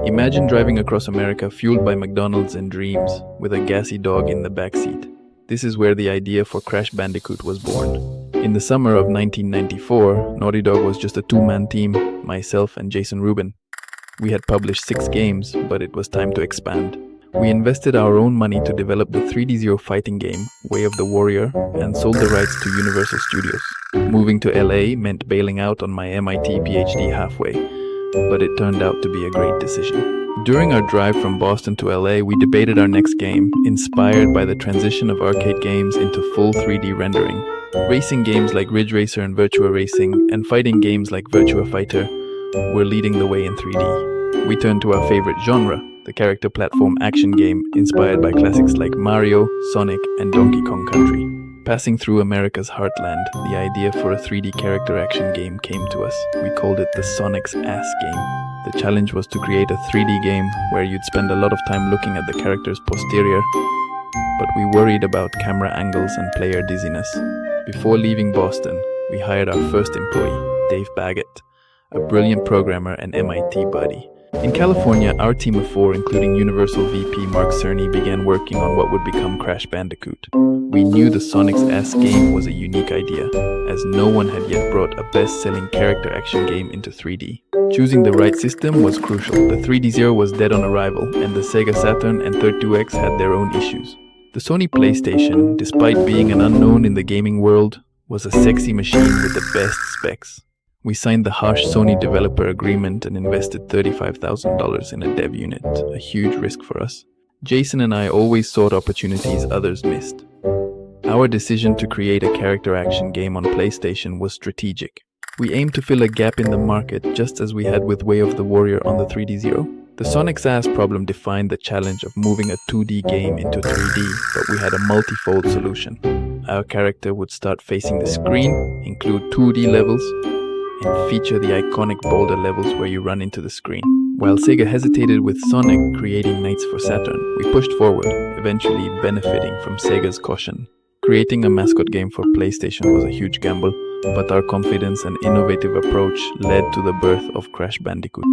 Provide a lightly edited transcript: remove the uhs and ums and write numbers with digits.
Imagine driving across America fueled by McDonald's and dreams, with a gassy dog in the backseat. This is where the idea for Crash Bandicoot was born. In the summer of 1994, Naughty Dog was just a two-man team, myself and Jason Rubin. We had published 6 games, but it was time to expand. We invested our own money to develop the 3D fighting game, Way of the Warrior, and sold the rights to Universal Studios. Moving to LA meant bailing out on my MIT PhD halfway, but it turned out to be a great decision. During our drive from Boston to LA, we debated our next game, inspired by the transition of arcade games into full 3D rendering. Racing games like Ridge Racer and Virtua Racing, and fighting games like Virtua Fighter were leading the way in 3D. We turned to our favorite genre, the character platform action game inspired by classics like Mario, Sonic, and Donkey Kong Country. Passing through America's heartland, the idea for a 3D character action game came to us. We called it the Sonic's Ass Game. The challenge was to create a 3D game where you'd spend a lot of time looking at the character's posterior, but we worried about camera angles and player dizziness. Before leaving Boston, we hired our first employee, Dave Baggett, a brilliant programmer and MIT buddy. In California, our team of 4, including Universal VP Mark Cerny, began working on what would become Crash Bandicoot. We knew the Sonic's Ass game was a unique idea, as no one had yet brought a best-selling character action game into 3D. Choosing the right system was crucial. The 3D was dead on arrival, and the Sega Saturn and 32X had their own issues. The Sony PlayStation, despite being an unknown in the gaming world, was a sexy machine with the best specs. We signed the harsh Sony developer agreement and invested $35,000 in a dev unit, a huge risk for us. Jason and I always sought opportunities others missed. Our decision to create a character action game on PlayStation was strategic. We aimed to fill a gap in the market, just as we had with Way of the Warrior on the 3D. The Sonic's Ass problem defined the challenge of moving a 2D game into 3D, but we had a multifold solution. Our character would start facing the screen, include 2D levels, and feature the iconic boulder levels where you run into the screen. While Sega hesitated with Sonic creating Knights for Saturn, we pushed forward, eventually benefiting from Sega's caution. Creating a mascot game for PlayStation was a huge gamble, but our confidence and innovative approach led to the birth of Crash Bandicoot.